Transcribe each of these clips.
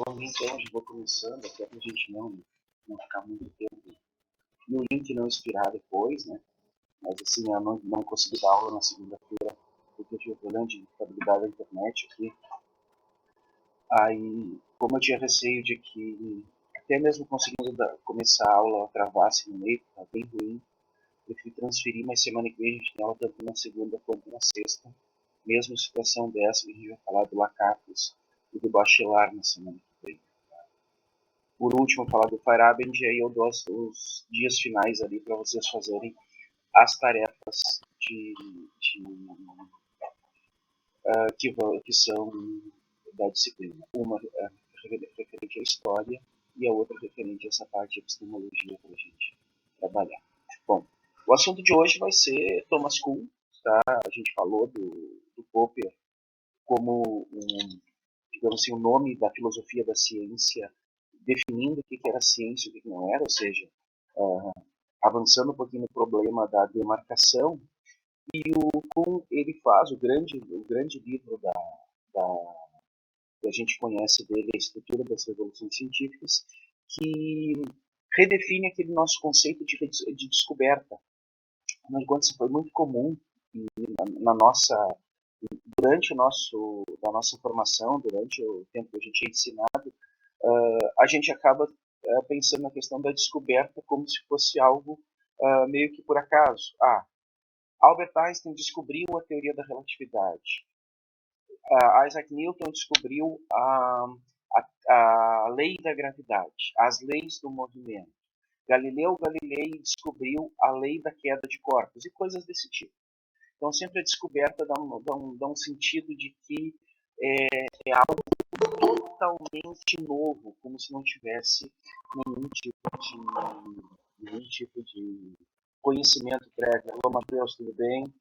Bom, então, já vou começando, até para a gente não ficar muito tempo e o link não expirar depois, né? Mas assim, eu não consegui dar aula na segunda-feira porque eu tive problema de estabilidade da internet aqui. Aí, como eu tinha receio de que, até mesmo conseguindo começar a aula, travasse no meio, tá bem ruim, preferi transferir, mas semana que vem a gente tem aula tanto na segunda quanto na sexta. Mesmo situação dessa, a gente vai falar do Lacapos e do Bachelard na semana que vem. Por último, falar do FireAbend, e aí eu dou os dias finais ali para vocês fazerem as tarefas que são da disciplina. Uma referente à história e a outra referente a essa parte de epistemologia para a gente trabalhar. Bom, o assunto de hoje vai ser Thomas Kuhn. Tá? A gente falou do Popper como digamos assim, o nome da filosofia da ciência, definindo o que era ciência e o que não era, ou seja, avançando um pouquinho no problema da demarcação. E o Kuhn, ele faz o grande livro que a gente conhece dele, a estrutura das revoluções científicas, que redefine aquele nosso conceito de descoberta. Afinal de contas, foi muito comum na nossa durante a nossa formação, durante o tempo que a gente é ensinado, a gente acaba pensando na questão da descoberta como se fosse algo meio que por acaso. Albert Einstein descobriu a teoria da relatividade. Isaac Newton descobriu a lei da gravidade, as leis do movimento. Galileu Galilei descobriu a lei da queda de corpos e coisas desse tipo. Então, sempre a descoberta dá um sentido de que é algo totalmente novo, como se não tivesse nenhum tipo de conhecimento prévio. Alô, Matheus, tudo bem?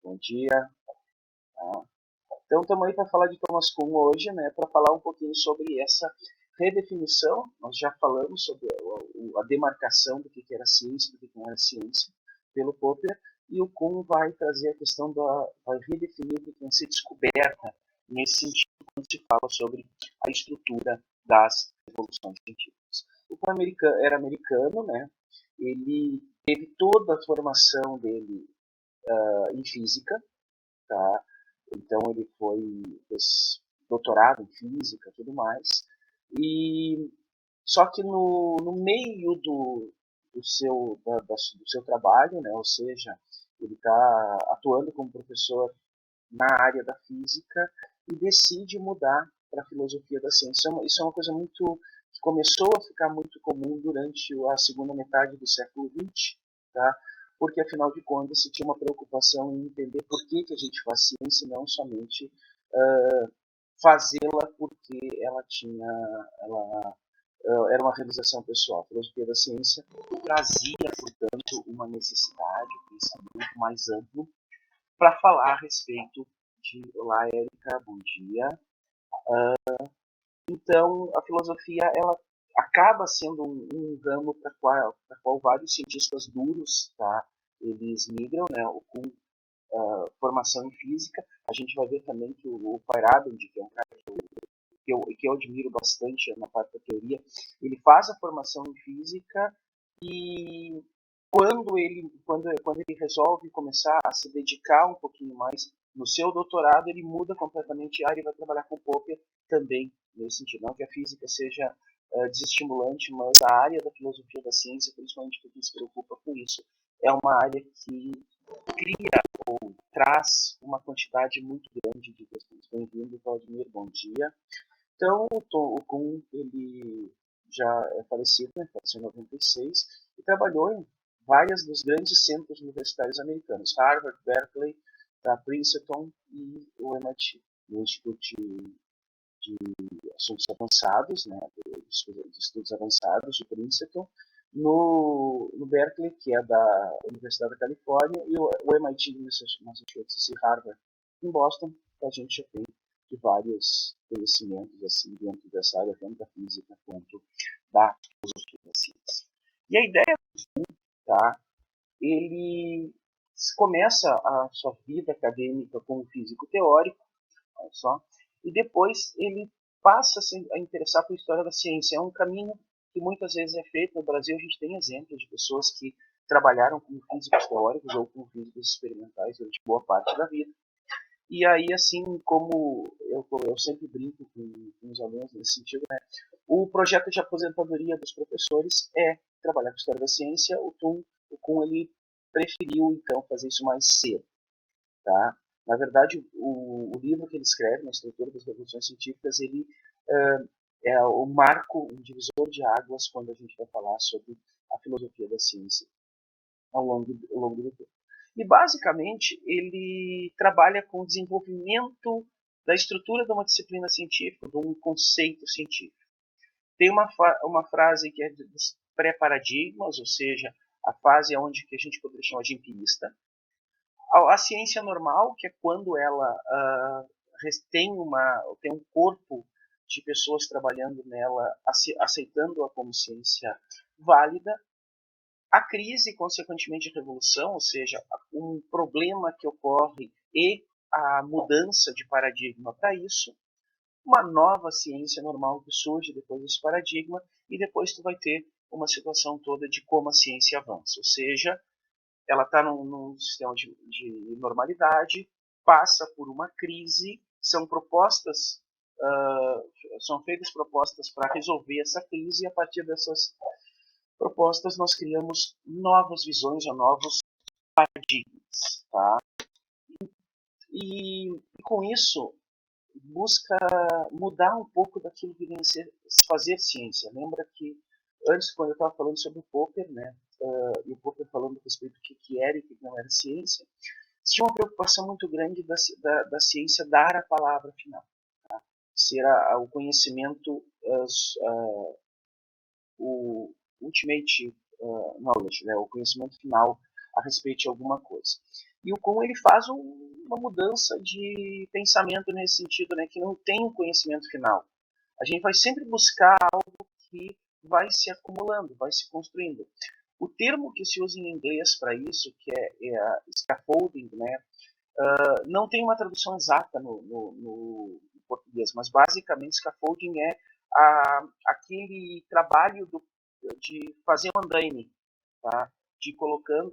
Bom dia. Então, estamos aí para falar de Thomas Kuhn hoje, né, para falar um pouquinho sobre essa redefinição. Nós já falamos sobre a demarcação do que era ciência, do que não era ciência, pelo Popper, e o Kuhn vai trazer a questão vai redefinir o que tem que ser descoberta nesse sentido, quando se fala sobre a estrutura das revoluções científicas. O Kuhn era americano, né, ele teve toda a formação dele em física, tá? Então ele fez doutorado em física e tudo mais. E só que no meio do seu trabalho, né, ou seja, ele está atuando como professor na área da física e decide mudar para a filosofia da ciência. Isso é uma coisa que começou a ficar muito comum durante a segunda metade do século XX, tá? Porque, afinal de contas, se tinha uma preocupação em entender por que a gente faz ciência e não somente fazê-la porque era uma realização pessoal. A filosofia da ciência trazia, portanto, uma necessidade, um pensamento mais amplo para falar a respeito de... Olá, Érica, bom dia. Então, a filosofia ela acaba sendo um ramo para qual vários cientistas duros, tá, eles migram, né, com formação em física. A gente vai ver também que o Feyerabend, que é um cara que eu admiro bastante na parte da teoria, ele faz a formação em física e quando ele resolve começar a se dedicar um pouquinho mais no seu doutorado, ele muda completamente de área e vai trabalhar com Popper também nesse sentido. Não que a física seja desestimulante, mas a área da filosofia da ciência, principalmente porque se preocupa com isso, é uma área que cria ou traz uma quantidade muito grande de questões. Bem-vindo, Vladimir, bom dia. Então, o Kuhn, ele já é falecido, né, faleceu em 96, e trabalhou em vários dos grandes centros universitários americanos, Harvard, Berkeley, Princeton e o MIT, o Instituto de Assuntos Avançados, né, de Estudos Avançados, de Princeton, no Berkeley, que é da Universidade da Califórnia, e o MIT de Massachusetts e Harvard em Boston, que a gente já tem de vários conhecimentos assim, dentro dessa área, tanto da física quanto da filosofia da ciência. E a ideia tá, ele começa a sua vida acadêmica como físico teórico, olha só, e depois ele passa a interessar por história da ciência. É um caminho que muitas vezes é feito. No Brasil a gente tem exemplos de pessoas que trabalharam como físicos teóricos ou como físicos experimentais durante boa parte da vida. E aí, assim como eu sempre brinco com os alunos nesse sentido, né? O projeto de aposentadoria dos professores é trabalhar com história da ciência. O Kuhn ele preferiu, então, fazer isso mais cedo. Tá? Na verdade, o livro que ele escreve, na estrutura das revoluções científicas, ele é o marco, um divisor de águas quando a gente vai falar sobre a filosofia da ciência ao longo do tempo. E, basicamente, ele trabalha com o desenvolvimento da estrutura de uma disciplina científica, de um conceito científico. Tem uma frase que é dos pré-paradigmas, ou seja, a fase onde que a gente poderia chamar de empirista. A ciência normal, que é quando ela tem um corpo de pessoas trabalhando nela, aceitando-a como ciência válida. A crise, consequentemente, a revolução, ou seja, um problema que ocorre e a mudança de paradigma para isso, uma nova ciência normal que surge depois desse paradigma, e depois tu vai ter uma situação toda de como a ciência avança, ou seja, ela está num sistema de normalidade, passa por uma crise, são feitas propostas para resolver essa crise, e a partir dessas propostas nós criamos novas visões ou novos paradigmas. Tá? E com isso, busca mudar um pouco daquilo que vem a ser fazer ciência. Lembra que antes, quando eu estava falando sobre o Popper, né, e o Popper falando a respeito do que era e o que não era ciência, tinha uma preocupação muito grande da ciência dar a palavra final. Tá? Ser o conhecimento, o ultimate knowledge, né, o conhecimento final a respeito de alguma coisa. E o Kuhn ele faz uma mudança de pensamento nesse sentido, né, que não tem um conhecimento final. A gente vai sempre buscar algo que vai se acumulando, vai se construindo. O termo que se usa em inglês para isso, que é a scaffolding, né, não tem uma tradução exata no português, mas basicamente scaffolding é aquele trabalho de fazer um andaime, tá? De colocando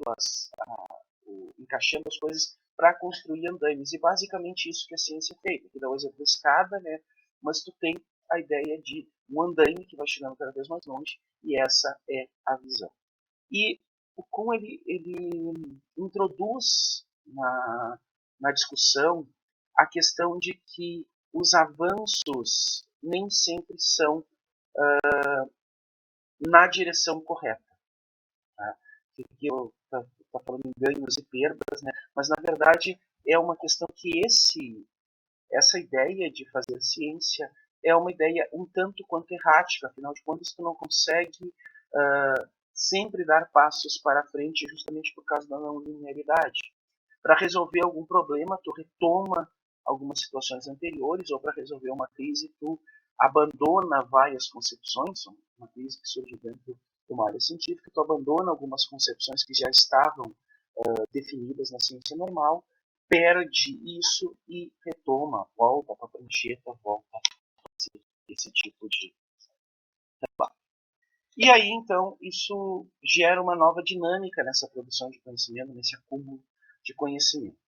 encaixando as coisas para construir andaimes. E basicamente isso que a ciência é feita. Que dá o exemplo da escada, né? Mas tu tem a ideia de um andaime que vai chegando cada vez mais longe, e essa é a visão. E o Kuhn ele introduz na discussão a questão de que os avanços nem sempre são na direção correta. Tá? Porque eu tá falando em ganhos e perdas, né? Mas na verdade é uma questão que essa ideia de fazer ciência é uma ideia um tanto quanto errática. Afinal de contas, tu não consegue sempre dar passos para frente justamente por causa da não linearidade. Para resolver algum problema, tu retoma algumas situações anteriores, ou para resolver uma crise, tu abandona várias concepções, uma crise que surge dentro de uma área científica, tu abandona algumas concepções que já estavam definidas na ciência normal, perde isso e retoma, volta para a prancheta, volta a fazer esse tipo de trabalho. E aí, então, isso gera uma nova dinâmica nessa produção de conhecimento, nesse acúmulo de conhecimento.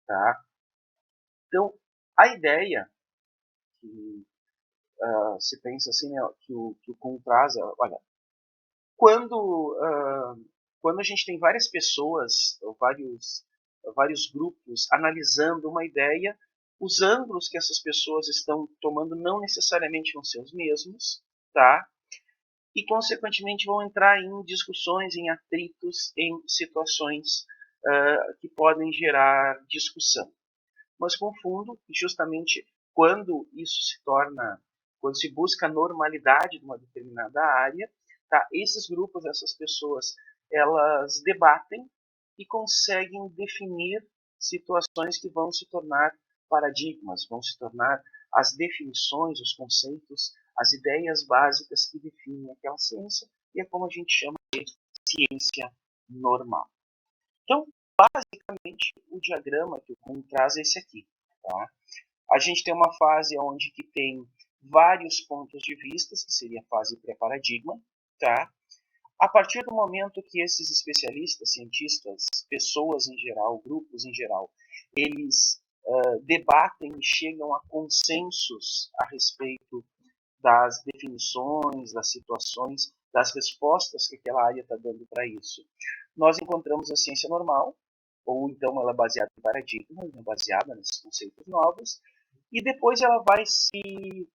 Tá? Então, a ideia que se pensa assim, né, que o Kuhn traz, olha, quando a gente tem várias pessoas, ou vários grupos analisando uma ideia, os ângulos que essas pessoas estão tomando não necessariamente vão ser os mesmos, tá? E, consequentemente, vão entrar em discussões, em atritos, em situações que podem gerar discussão. Mas, com fundo, justamente quando isso quando se busca a normalidade de uma determinada área, tá? Esses grupos, essas pessoas, elas debatem e conseguem definir situações que vão se tornar paradigmas, vão se tornar as definições, os conceitos, as ideias básicas que definem aquela ciência, e é como a gente chama de ciência normal. Então, basicamente, o diagrama que o Kuhn traz é esse aqui. Tá? A gente tem uma fase onde que tem vários pontos de vista, que seria a fase pré-paradigma, tá? A partir do momento que esses especialistas, cientistas, pessoas em geral, grupos em geral, eles debatem e chegam a consensos a respeito das definições, das situações, das respostas que aquela área está dando para isso. Nós encontramos a ciência normal, ou então ela é baseada em paradigmas, baseada nesses conceitos novos, e depois ela vai se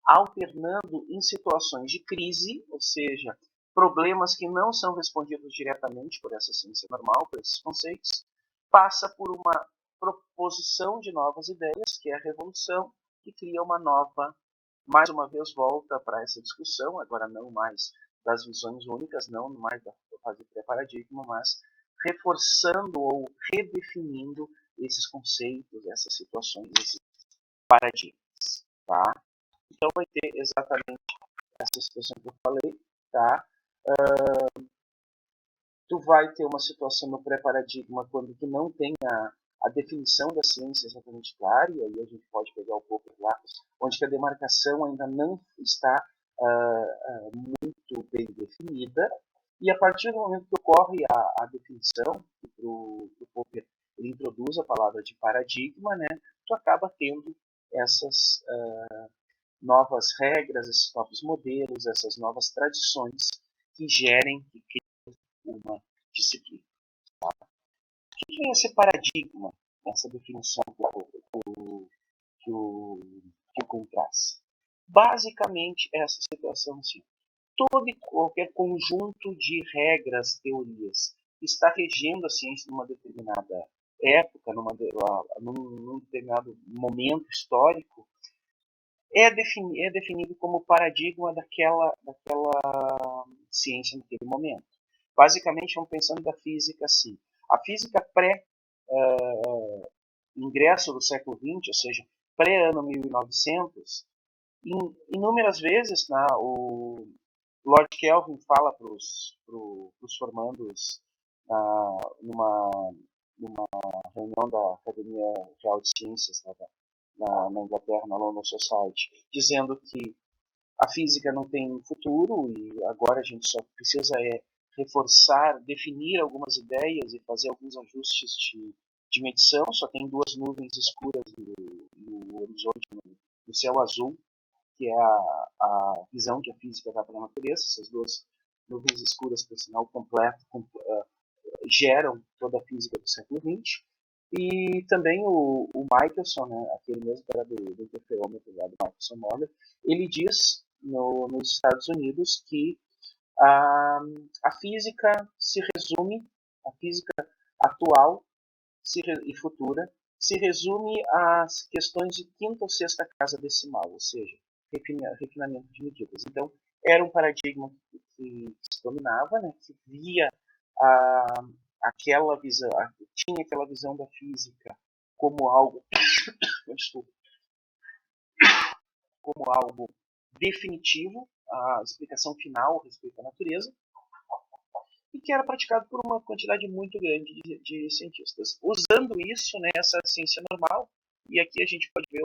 alternando em situações de crise, ou seja, problemas que não são respondidos diretamente por essa ciência normal, por esses conceitos, passa por uma proposição de novas ideias, que é a revolução, que cria uma nova, mais uma vez volta para essa discussão, agora não mais das visões únicas, não mais da fase pré-paradigma, mas reforçando ou redefinindo esses conceitos, essas situações, esses paradigmas, tá? Então vai ter exatamente essa situação que eu falei, tá? Tu vai ter uma situação no pré-paradigma quando tu não tem a definição da ciência exatamente clara, e aí a gente pode pegar um pouco lá, onde que a demarcação ainda não está muito bem definida, e a partir do momento que ocorre a definição, que o Popper ele introduz a palavra de paradigma, né, tu acaba tendo essas novas regras, esses novos modelos, essas novas tradições que gerem, que criem uma disciplina. O que é esse paradigma, essa definição que o Kuhn traz? Basicamente, essa situação assim, todo e qualquer conjunto de regras, teorias, que está regendo a ciência numa determinada época, num determinado momento histórico, é definido como paradigma daquela ciência naquele momento. Basicamente, vamos pensando da física assim. A física pré-ingresso do século XX, ou seja, pré-ano 1900, inúmeras vezes o Lord Kelvin fala para os formandos numa reunião da Academia Real de Ciências na Inglaterra, na London Society, dizendo que a física não tem futuro e agora a gente só precisa reforçar, definir algumas ideias e fazer alguns ajustes de medição. Só tem duas nuvens escuras no horizonte, no céu azul, que é a visão que a física dá para a natureza. Essas duas nuvens escuras, por sinal completo, geram toda a física do século XX. E também o Michelson, né, aquele mesmo que era do interferômetro lá do Michelson Morley, ele diz nos Estados Unidos que a física se resume, a física atual e futura, se resume às questões de quinta ou sexta casa decimal, ou seja, refinamento de medidas. Então, era um paradigma que se dominava, né, que via aquela visão, tinha aquela visão da física como algo, desculpa, como algo definitivo, a explicação final a respeito da natureza, e que era praticado por uma quantidade muito grande de cientistas. Usando isso, né, essa ciência normal, e aqui a gente pode ver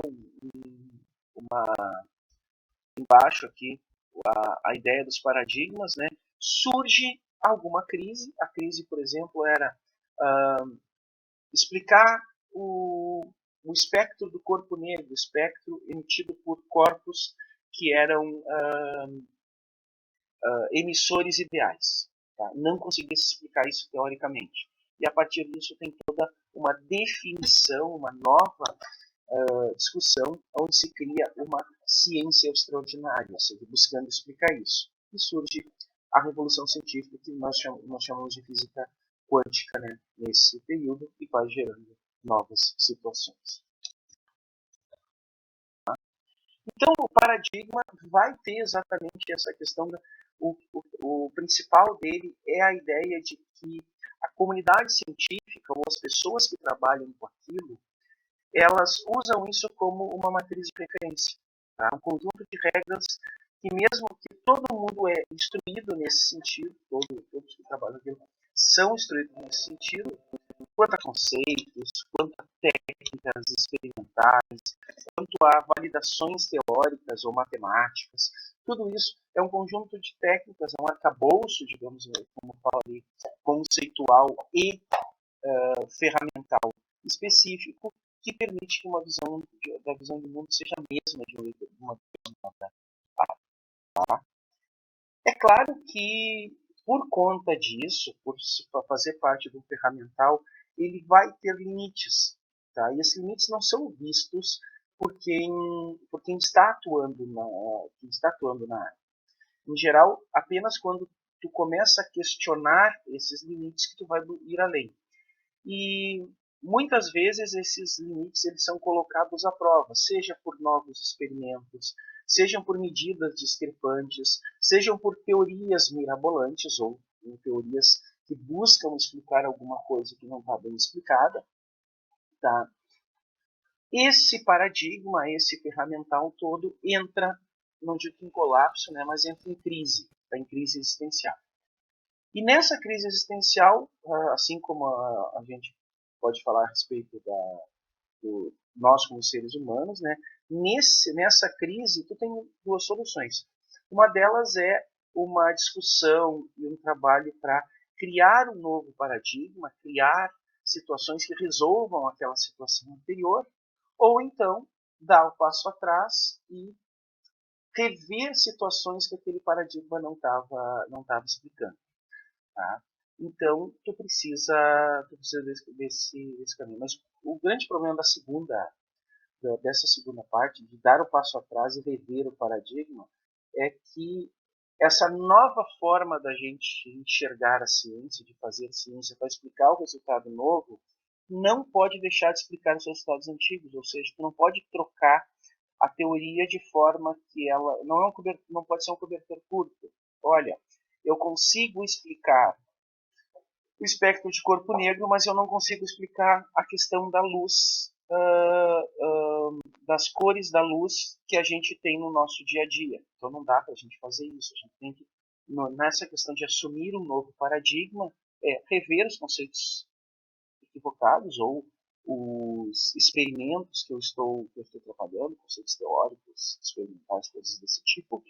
embaixo aqui a ideia dos paradigmas, né, surge alguma crise. A crise, por exemplo, era explicar o espectro do corpo negro, o espectro emitido por corpos que eram emissores ideais. Tá? Não conseguia se explicar isso teoricamente. E a partir disso tem toda uma definição, uma nova discussão, onde se cria uma ciência extraordinária, ou seja, buscando explicar isso. E surge a revolução científica, que nós chamamos de física quântica, né, nesse período, e vai gerando novas situações. Então, o paradigma vai ter exatamente essa questão. O principal dele é a ideia de que a comunidade científica, ou as pessoas que trabalham com aquilo, elas usam isso como uma matriz de referência. Tá? Um conjunto de regras que, mesmo que todo mundo é instruído nesse sentido, todos que trabalham aquilo são instruídos nesse sentido, quanto a conceitos, quanto a técnicas experimentais, quanto a validações teóricas ou matemáticas. Tudo isso é um conjunto de técnicas, é um arcabouço, digamos, como falei, conceitual e ferramental específico que permite que uma visão da visão do mundo seja a mesma de uma pessoa. Tá? É claro que por conta disso, por fazer parte do ferramental, ele vai ter limites, tá? E esses limites não são vistos por quem está atuando na área. Em geral, apenas quando tu começa a questionar esses limites que tu vai ir além. E muitas vezes esses limites eles são colocados à prova, seja por novos experimentos, sejam por medidas discrepantes, sejam por teorias mirabolantes ou teorias que buscam explicar alguma coisa que não está bem explicada. Tá? Esse paradigma, esse ferramental todo entra, não digo em colapso, né, mas entra em crise, tá? Em crise existencial. E nessa crise existencial, assim como a gente pode falar a respeito do nós como seres humanos, né? Nessa crise, tu tem duas soluções. Uma delas é uma discussão e um trabalho para criar um novo paradigma, criar situações que resolvam aquela situação anterior, ou então dar o passo atrás e rever situações que aquele paradigma não tava explicando. Tá? Então, tu precisa desse caminho. Mas o grande problema dessa segunda parte, de dar o passo atrás e rever o paradigma, é que essa nova forma da gente enxergar a ciência, de fazer ciência para explicar o resultado novo, não pode deixar de explicar os resultados antigos, ou seja, tu não pode trocar a teoria de forma que ela não pode ser um cobertor curto. Olha, eu consigo explicar o espectro de corpo negro, mas eu não consigo explicar a questão da luz, das cores da luz que a gente tem no nosso dia a dia. Então não dá para a gente fazer isso. A gente tem que, nessa questão de assumir um novo paradigma, rever os conceitos equivocados ou os experimentos que eu estou trabalhando, conceitos teóricos, experimentais, coisas desse tipo,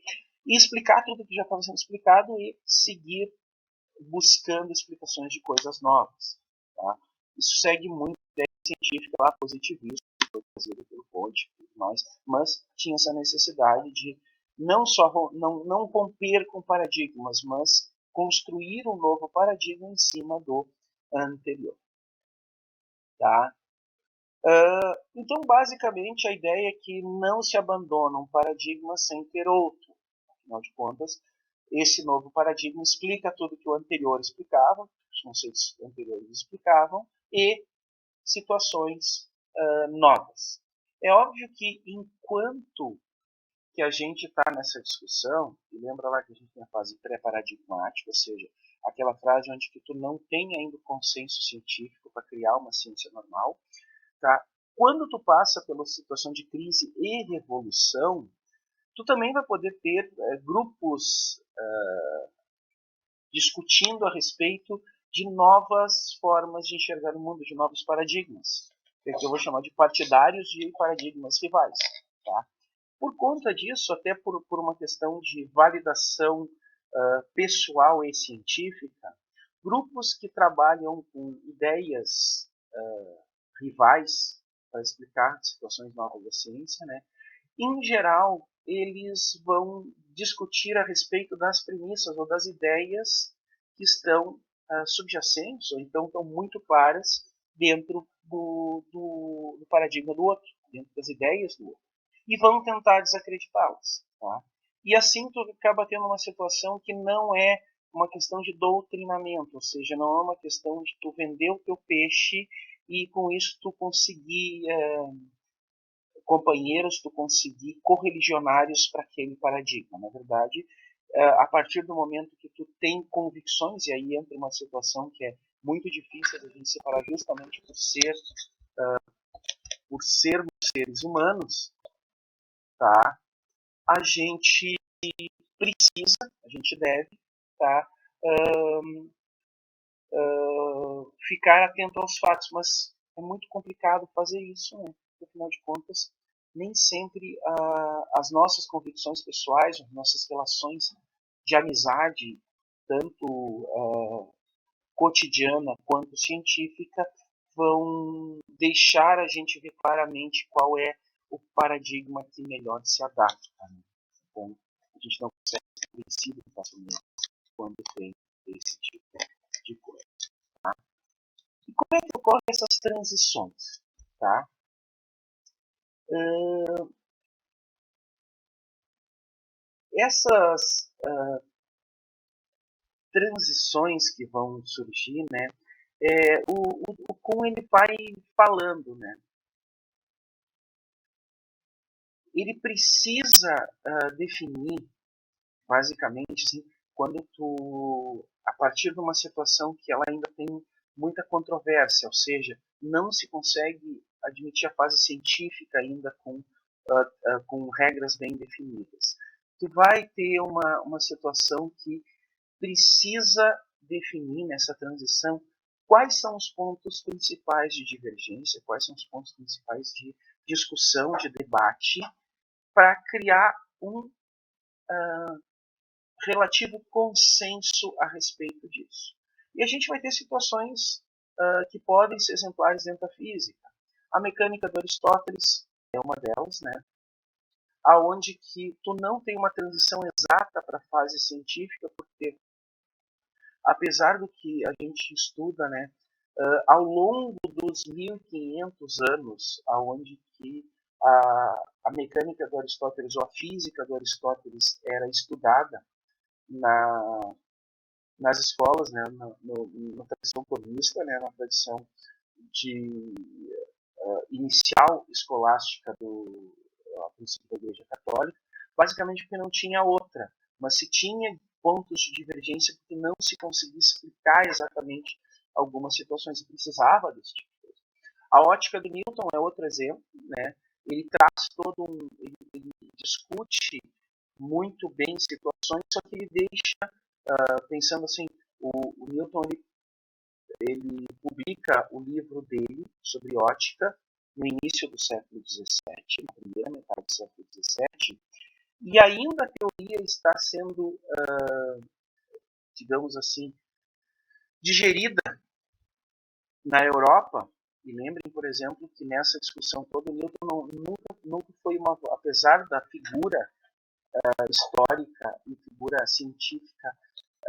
e explicar tudo que já estava sendo explicado e seguir buscando explicações de coisas novas. Tá? Isso segue muito a ideia científica lá, positivista, que foi trazida pelo Conte, mas tinha essa necessidade de não só não romper com paradigmas, mas construir um novo paradigma em cima do anterior. Tá? Então, basicamente, a ideia é que não se abandona um paradigma sem ter outro. Afinal de contas, esse novo paradigma explica tudo que o anterior explicava, os conceitos anteriores explicavam, e situações novas. É óbvio que enquanto que a gente está nessa discussão, e lembra lá que a gente tem a fase pré-paradigmática, ou seja, aquela fase onde que tu não tem ainda o consenso científico para criar uma ciência normal, tá? Quando tu passa pela situação de crise e revolução, tu também vai poder ter grupos discutindo a respeito de novas formas de enxergar o mundo, de novos paradigmas, que eu vou chamar de partidários de paradigmas rivais. Tá? Por conta disso, até por uma questão de validação pessoal e científica, grupos que trabalham com ideias rivais para explicar situações novas da ciência, né, em geral, eles vão discutir a respeito das premissas ou das ideias que estão subjacentes ou então estão muito claras dentro do paradigma do outro, dentro das ideias do outro, e vão tentar desacreditá-las. Tá? E assim tu acaba tendo uma situação que não é uma questão de doutrinamento, ou seja, não é uma questão de tu vender o teu peixe e com isso tu conseguir companheiros, tu conseguir correligionários para aquele paradigma. Na verdade, a partir do momento que tu tem convicções, e aí entra uma situação que é muito difícil de a gente separar justamente por sermos seres humanos, tá? A gente precisa, a gente deve, tá? Ficar atento aos fatos, mas é muito complicado fazer isso, né? Porque, afinal de contas, nem sempre as nossas convicções pessoais, as nossas relações de amizade, tanto cotidiana quanto científica, vão deixar a gente ver claramente qual é o paradigma que melhor se adapta. Né? Então, a gente não consegue ser convencido facilmente quando tem esse tipo de coisa. Tá? E como é que ocorrem essas transições? Tá? Essas transições que vão surgir, né, o Kuhn ele vai falando, né, ele precisa definir, basicamente, assim, quando a partir de uma situação que ela ainda tem muita controvérsia, ou seja, não se consegue admitir a fase científica ainda com regras bem definidas. Tu vai ter uma situação que precisa definir nessa transição quais são os pontos principais de divergência, quais são os pontos principais de discussão, de debate, para criar um relativo consenso a respeito disso. E a gente vai ter situações que podem ser exemplares dentro da física. A mecânica do Aristóteles é uma delas, né? Aonde que tu não tem uma transição exata para a fase científica, porque apesar do que a gente estuda, né, ao longo dos 1500 anos, aonde que a mecânica do Aristóteles ou a física do Aristóteles era estudada nas escolas, né, na tradição tomista, né, na tradição de inicial escolástica a princípio da Igreja Católica, basicamente porque não tinha outra, mas se tinha pontos de divergência porque não se conseguia explicar exatamente algumas situações e precisava desse tipo de coisa. A ótica do Newton é outro exemplo, né? Ele traz ele discute muito bem situações, só que ele deixa, pensando assim, o Newton ele publica o livro dele sobre ótica no início do século XVII, na primeira metade do século XVII, e ainda a teoria está sendo, digamos assim, digerida na Europa. E lembrem, por exemplo, que nessa discussão toda, Newton nunca foi apesar da figura histórica e figura científica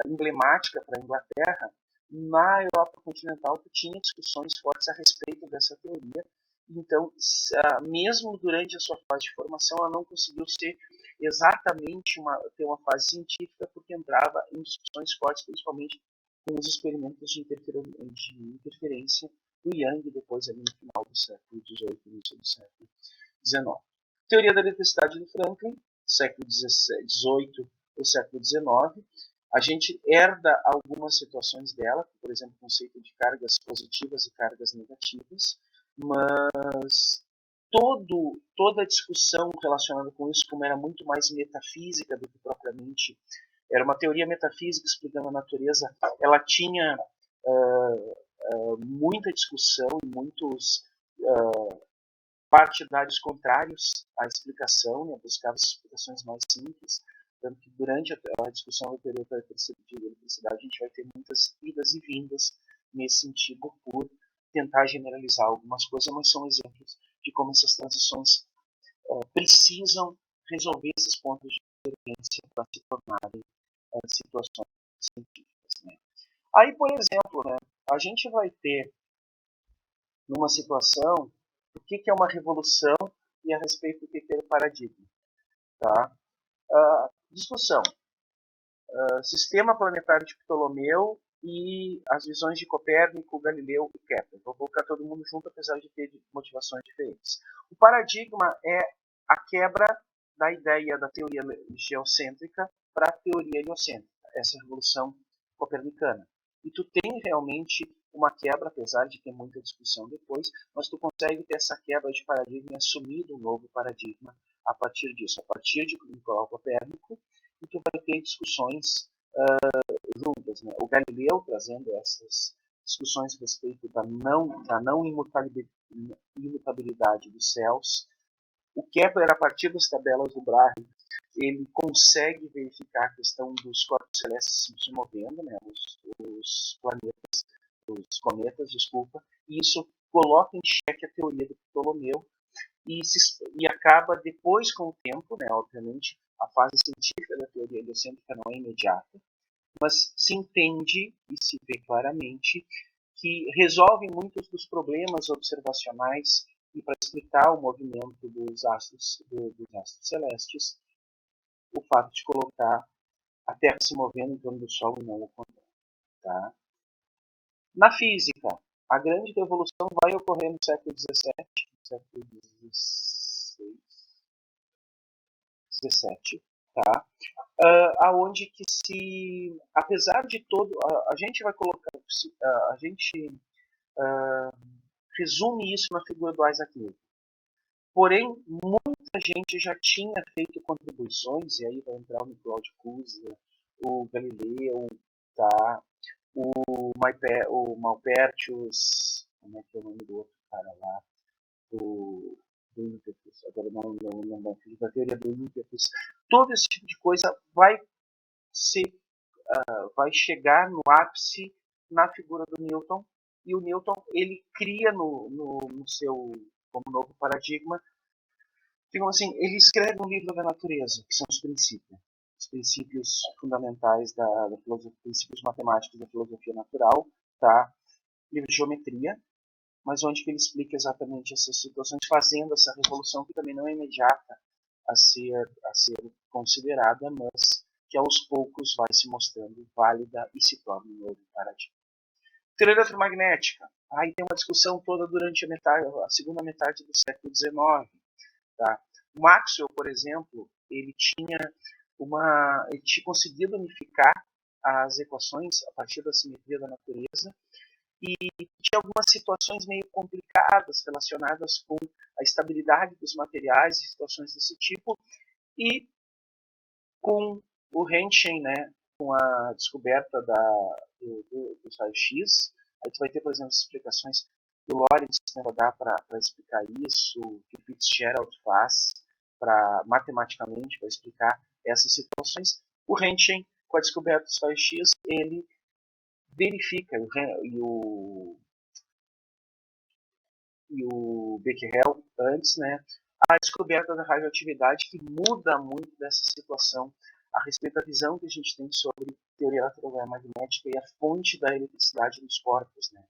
emblemática para a Inglaterra, na Europa continental tu tinha discussões fortes a respeito dessa teoria. Então, mesmo durante a sua fase de formação, ela não conseguiu ser exatamente ter uma fase científica, porque entrava em discussões fortes, principalmente com os experimentos de interferência do Young, depois ali no final do século XVIII, início do século XIX. Teoria da eletricidade de Franklin, século XVIII ou século XIX. A gente herda algumas situações dela, por exemplo, o conceito de cargas positivas e cargas negativas, mas toda a discussão relacionada com isso, como era muito mais metafísica do que propriamente, era uma teoria metafísica explicando a natureza, ela tinha muita discussão e muitos partidários contrários à explicação, né, buscavam explicações mais simples, tanto que durante a discussão da teoria da eletricidade a gente vai ter muitas idas e vindas nesse sentido por tentar generalizar algumas coisas, mas são exemplos de como essas transições precisam resolver esses pontos de divergência para se tornarem situações científicas. Né? Aí, por exemplo, né, a gente vai ter numa situação o que é uma revolução e a respeito do que é o paradigma. Tá? Discussão. Sistema planetário de Ptolomeu e as visões de Copérnico, Galileu e Kepler. Vou colocar todo mundo junto, apesar de ter motivações diferentes. O paradigma é a quebra da ideia da teoria geocêntrica para a teoria heliocêntrica. Essa é a revolução copernicana. E tu tem realmente uma quebra, apesar de ter muita discussão depois, mas tu consegue ter essa quebra de paradigma e assumir um novo paradigma a partir disso. A partir de Nicolau Copérnico, e tu vai ter discussões juntas. Né? O Galileu trazendo essas discussões a respeito da não imutabilidade dos céus, O Kepler, a partir das tabelas do Brahe, ele consegue verificar a questão dos corpos celestes se movendo, né, os planetas, os cometas, desculpa, e isso coloca em xeque a teoria do Ptolomeu e acaba depois, com o tempo, né, obviamente, a fase científica da teoria heliocêntrica não é imediata, mas se entende e se vê claramente que resolve muitos dos problemas observacionais e para explicar o movimento dos astros celestes, o fato de colocar a Terra se movendo em torno do Sol e não o contrário. Tá? Na física, a grande revolução vai ocorrer no século XVII, século XVII, tá? Aonde que se, apesar de todo, a gente vai colocar, a gente resume isso na figura do Isaac Newton. Porém, muita gente já tinha feito contribuições, e aí vai entrar o Nicolau de Cusa, o Galileu, tá? o Malpertius, como é que é o nome do outro cara lá? Do ímpetus, agora não, da teoria do ímpetus. Todo esse tipo de coisa vai chegar no ápice na figura do Newton, e o Newton ele cria no seu como novo paradigma, digamos assim, ele escreve um livro da natureza, que são os princípios fundamentais da filosofia, princípios matemáticos da filosofia natural, tá? Livro de geometria, mas onde que ele explica exatamente essas situações, fazendo essa revolução que também não é imediata a ser considerada, mas que aos poucos vai se mostrando válida e se torna um novo paradigma. Teoria eletromagnética. Aí tem uma discussão toda durante a segunda metade do século XIX. Tá? O Maxwell, por exemplo, ele tinha conseguido unificar as equações a partir da simetria da natureza e tinha algumas situações meio complicadas relacionadas com a estabilidade dos materiais e situações desse tipo, e com o Röntgen, né, com a descoberta dos raios-x, aí tu vai ter, por exemplo, explicações que o Lorentz vai dar para explicar isso, que o Fitzgerald faz matematicamente para explicar essas situações. O Röntgen, com a descoberta dos raios-x, ele verifica, e o Becquerel antes, né, a descoberta da radioatividade, que muda muito dessa situação a respeito da visão que a gente tem sobre teoria eletromagnética e a fonte da eletricidade nos corpos, né,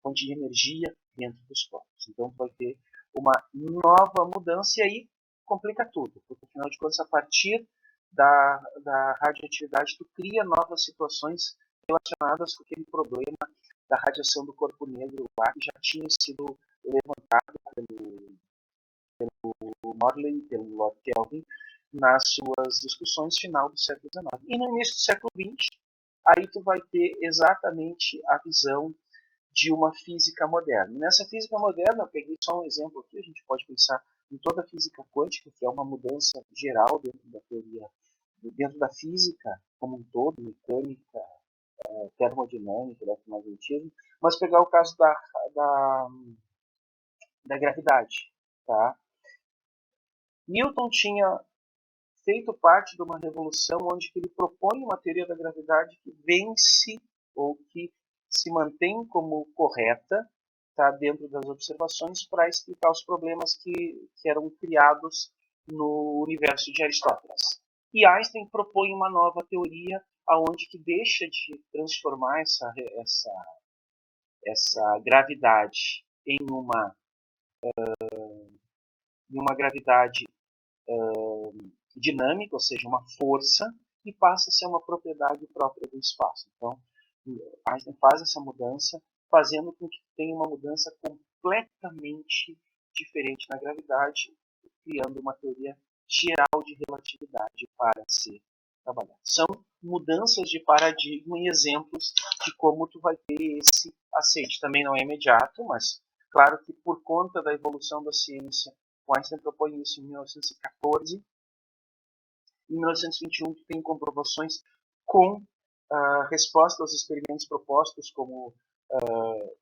fonte de energia dentro dos corpos. Então vai ter uma nova mudança e aí complica tudo, porque afinal de contas, a partir da radioatividade, tu cria novas situações relacionadas com aquele problema da radiação do corpo negro lá, que já tinha sido levantado pelo Morley, pelo Lord Kelvin, nas suas discussões final do século XIX. E no início do século XX, aí tu vai ter exatamente a visão de uma física moderna. Nessa física moderna, eu peguei só um exemplo aqui, a gente pode pensar em toda a física quântica, que é uma mudança geral dentro da teoria, dentro da física como um todo, mecânica, termodinâmica, eletromagnetismo, mas pegar o caso da gravidade. Tá? Newton tinha feito parte de uma revolução onde ele propõe uma teoria da gravidade que vence ou que se mantém como correta, tá, dentro das observações para explicar os problemas que eram criados no universo de Aristóteles. E Einstein propõe uma nova teoria aonde que deixa de transformar essa gravidade em uma gravidade dinâmica, ou seja, uma força, e passa a ser uma propriedade própria do espaço. Então, Einstein faz essa mudança, fazendo com que tenha uma mudança completamente diferente na gravidade, criando uma teoria geral de relatividade para ser trabalhada. São mudanças de paradigma e exemplos de como tu vai ter esse aceite. Também não é imediato, mas claro que por conta da evolução da ciência, o Einstein propõe isso em 1914. Em 1921, tu tem comprovações com resposta aos experimentos propostos como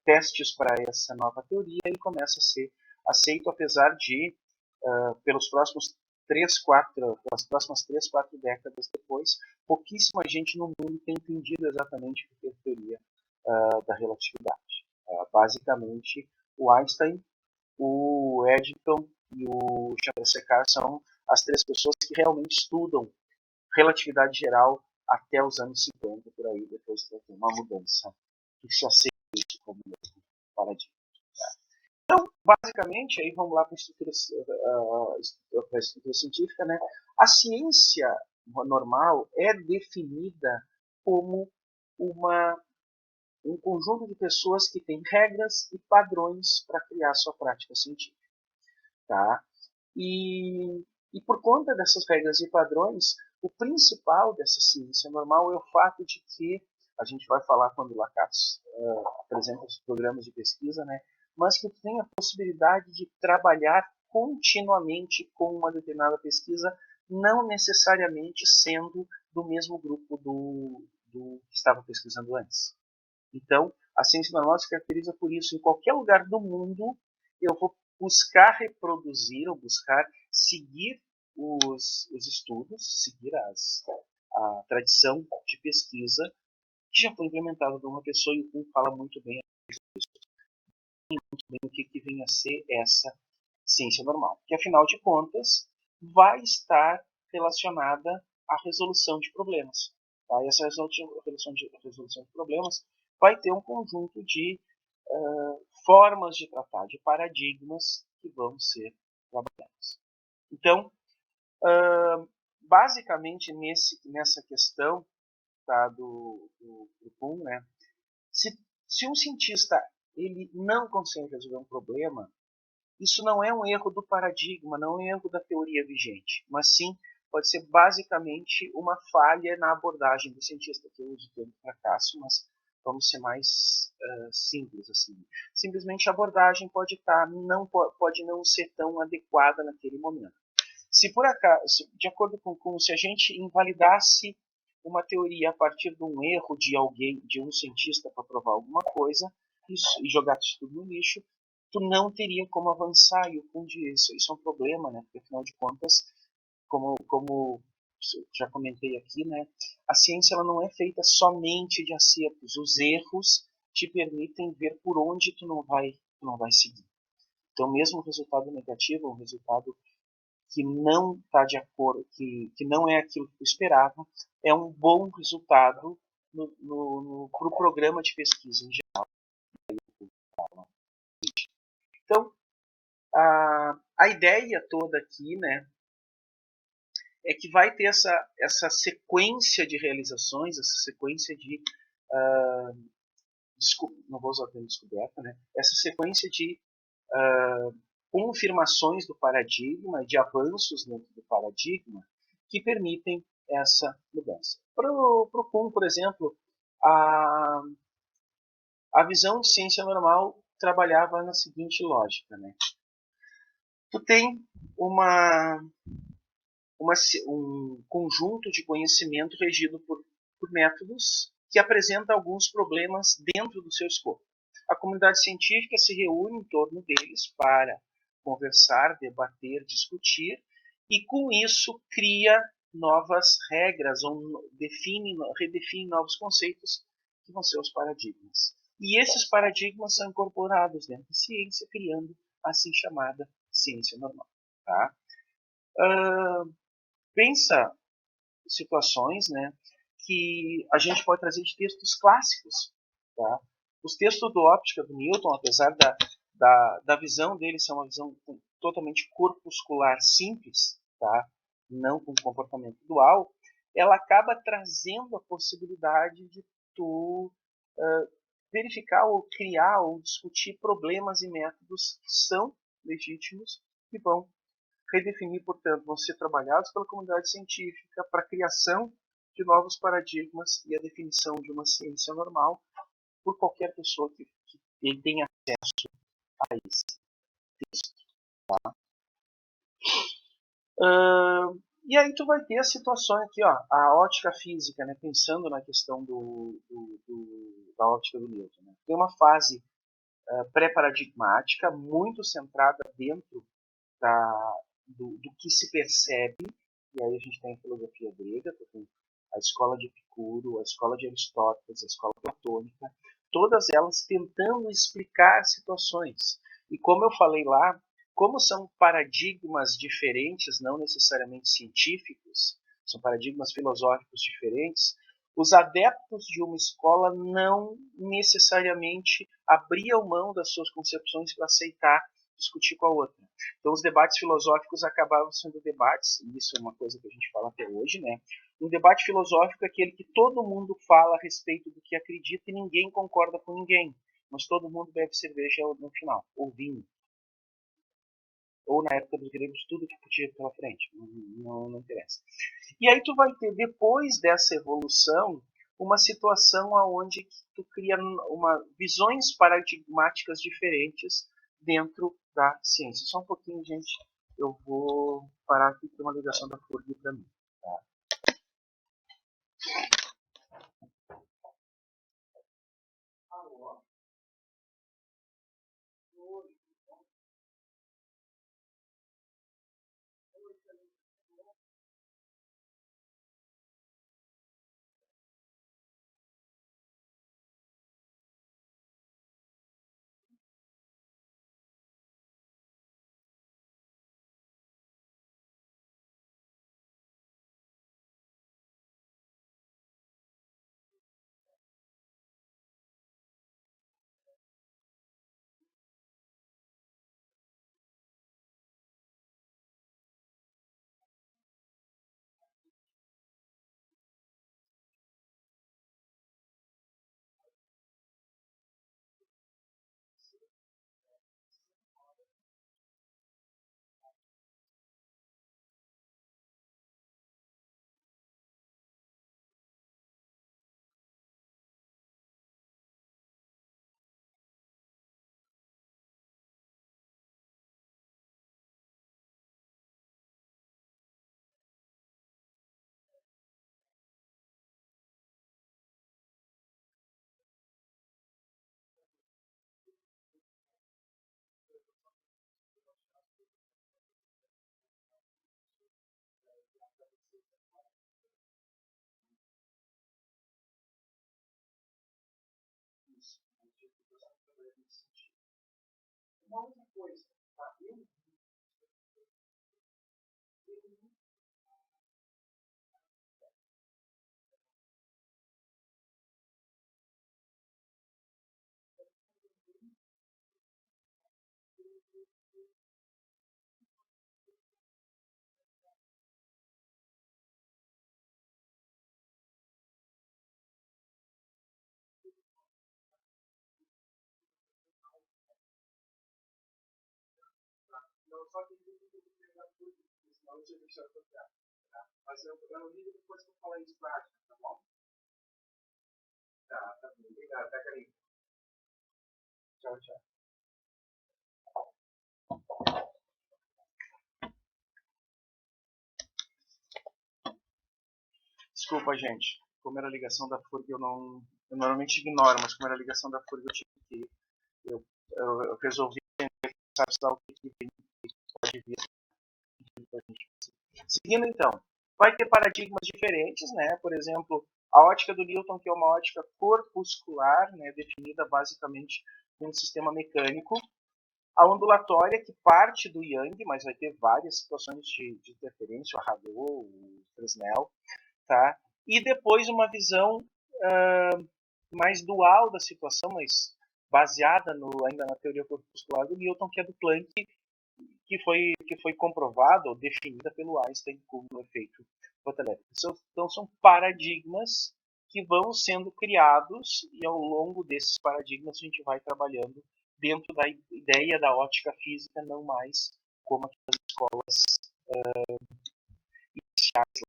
testes para essa nova teoria, e começa a ser aceito, apesar de pelas próximas 3, 4 décadas depois, pouquíssima gente no mundo tem entendido exatamente o que é a teoria da relatividade. Basicamente, o Einstein, o Eddington e o Chandrasekhar são as 3 pessoas que realmente estudam relatividade geral até os anos 50, por aí, depois tem uma mudança que se aceita isso como paradigma. Então, basicamente, aí vamos lá para a estrutura científica, né? A ciência normal é definida como um conjunto de pessoas que têm regras e padrões para criar sua prática científica. Tá? E por conta dessas regras e padrões, o principal dessa ciência normal é o fato de que, a gente vai falar quando o Lacan apresenta os programas de pesquisa, né? Mas que tem a possibilidade de trabalhar continuamente com uma determinada pesquisa, não necessariamente sendo do mesmo grupo do que estava pesquisando antes. Então, a ciência normal se caracteriza por isso. Em qualquer lugar do mundo, eu vou buscar reproduzir ou buscar seguir os estudos, seguir a tradição de pesquisa que já foi implementada por uma pessoa, e o Kuhn fala muito bem o que vem a ser essa ciência normal. Que, afinal de contas, vai estar relacionada à resolução de problemas. Tá? E essa resolução de problemas vai ter um conjunto de formas de tratar, de paradigmas que vão ser trabalhados. Então, basicamente, nessa questão tá, do Kuhn, né, se um cientista ele não consegue resolver um problema, isso não é um erro do paradigma, não é um erro da teoria vigente, mas sim pode ser basicamente uma falha na abordagem do cientista, que eu uso o termo fracasso, mas vamos ser mais simples assim. Simplesmente a abordagem pode não ser tão adequada naquele momento. Se por acaso, de acordo com se a gente invalidasse uma teoria a partir de um erro de alguém, de um cientista para provar alguma coisa, e jogar isso tudo no lixo, tu não teria como avançar. E o Kuhn diz, isso é um problema, né? Porque afinal de contas, como já comentei aqui, né? A ciência ela não é feita somente de acertos. Os erros te permitem ver por onde tu não vai seguir. Então, mesmo o resultado negativo, um resultado que não está de acordo, que não é aquilo que tu esperava, é um bom resultado para o programa de pesquisa em geral. Então, a ideia toda aqui, né, é que vai ter essa sequência de realizações, essa sequência de não vou usar o termo descoberta, né, essa sequência de confirmações do paradigma, de avanços dentro do paradigma, que permitem essa mudança. Para o Kuhn, por exemplo, a visão de ciência normal trabalhava na seguinte lógica, né? Tu tem um conjunto de conhecimento regido por métodos que apresenta alguns problemas dentro do seu escopo. A comunidade científica se reúne em torno deles para conversar, debater, discutir, e com isso cria novas regras ou redefine novos conceitos que vão ser os paradigmas. E esses paradigmas são incorporados dentro da ciência, criando a assim chamada ciência normal. Tá? Pensa situações, né, que a gente pode trazer de textos clássicos. Tá? Os textos do Óptica do Newton, apesar da visão dele ser uma visão totalmente corpuscular simples, tá? Não com comportamento dual, ela acaba trazendo a possibilidade de tu verificar ou criar ou discutir problemas e métodos que são legítimos e vão redefinir, portanto, vão ser trabalhados pela comunidade científica para a criação de novos paradigmas e a definição de uma ciência normal por qualquer pessoa que tenha acesso a esse texto. Tá? E aí tu vai ter a situação aqui, ó, a ótica física, né, pensando na questão da ótica do Newton. Né? Tem uma fase pré-paradigmática muito centrada dentro do que se percebe, e aí a gente tem a filosofia grega, a escola de Epicuro, a escola de Aristóteles, a escola platônica, todas elas tentando explicar situações. E como eu falei lá, como são paradigmas diferentes, não necessariamente científicos, são paradigmas filosóficos diferentes, os adeptos de uma escola não necessariamente abriam mão das suas concepções para aceitar discutir com a outra. Então os debates filosóficos acabavam sendo debates, e isso é uma coisa que a gente fala até hoje, né? Um debate filosófico é aquele que todo mundo fala a respeito do que acredita e ninguém concorda com ninguém, mas todo mundo bebe cerveja no final, ou vinho. Ou na época dos gregos, tudo que podia pela frente, não interessa. E aí tu vai ter, depois dessa evolução, uma situação onde tu cria visões paradigmáticas diferentes dentro da ciência. Só um pouquinho, gente, eu vou parar aqui para uma ligação da Furg para mim. Tá? Uma outra coisa, tá? Não, só que eu tenho que pegar tudo, senão eu tinha deixado tocar. Tá? Mas eu não ligo depois que eu falar isso prática, tá bom? Tá bom. Obrigado, tá, carinho? Tchau, tchau. Desculpa, gente. Como era a ligação da FURG, eu normalmente ignoro, mas como era a ligação da FURG, eu tive que. Eu resolvi pensar o que pode vir pra gente. Seguindo então, vai ter paradigmas diferentes, né? Por exemplo, a ótica do Newton, que é uma ótica corpuscular, né? Definida basicamente como um sistema mecânico. A ondulatória, que parte do Yang, mas vai ter várias situações de interferência, o Hadot, o Fresnel, tá? E depois uma visão mais dual da situação, mas baseada ainda na teoria corpuscular do Newton, que é do Planck, que foi comprovada ou definida pelo Einstein como um efeito fotoelétrico. Então são paradigmas que vão sendo criados e ao longo desses paradigmas a gente vai trabalhando dentro da ideia da ótica física, não mais como aquelas escolas iniciais.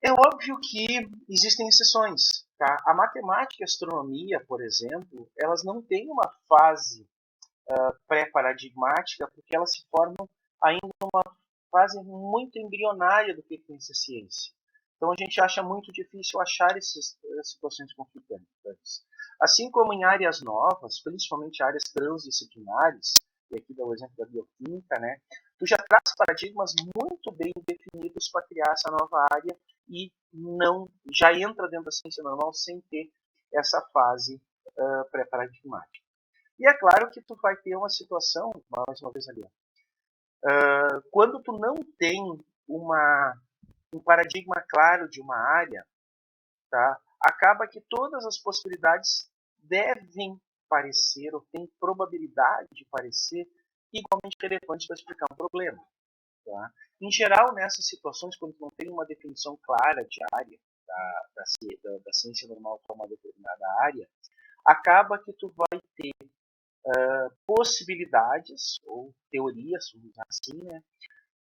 É óbvio que existem exceções. Tá? A matemática e a astronomia, por exemplo, elas não têm uma fase pré-paradigmática porque elas se formam ainda numa fase muito embrionária do que é essa ciência. Então a gente acha muito difícil achar essas situações conflitantes. Assim como em áreas novas, principalmente áreas transdisciplinares, e aqui dá o exemplo da bioquímica, né? Tu já traz paradigmas muito bem definidos para criar essa nova área e não já entra dentro da ciência normal sem ter essa fase pré-paradigmática. E é claro que tu vai ter uma situação, mais uma vez ali, quando tu não tem um paradigma claro de uma área, tá? Acaba que todas as possibilidades devem parecer, ou têm probabilidade de parecer, igualmente relevantes para explicar um problema. Tá? Em geral, nessas situações, quando não tem uma definição clara de área da ciência normal para uma determinada área, acaba que tu vai ter possibilidades, ou teorias, vamos dizer assim, né,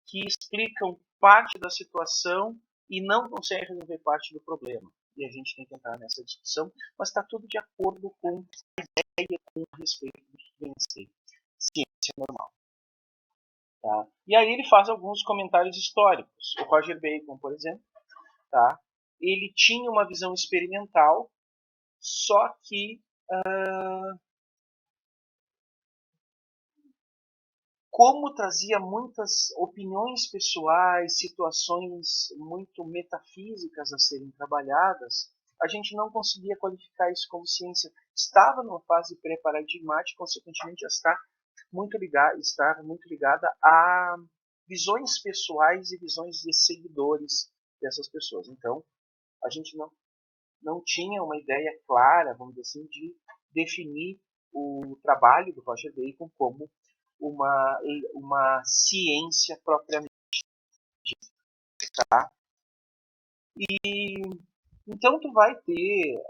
que explicam parte da situação e não conseguem resolver parte do problema. E a gente tem que entrar nessa discussão, mas está tudo de acordo com a ideia, com o respeito do que vem a ser ciência normal. Tá? E aí ele faz alguns comentários históricos. O Roger Bacon, por exemplo, tá? Ele tinha uma visão experimental, só que como trazia muitas opiniões pessoais, situações muito metafísicas a serem trabalhadas, a gente não conseguia qualificar isso como ciência. Estava numa fase pré-paradigmática, consequentemente já estava muito ligada a visões pessoais e visões de seguidores dessas pessoas. Então, a gente não tinha uma ideia clara, vamos dizer assim, de definir o trabalho do Roger Bacon como uma ciência propriamente dita. E então tu vai ter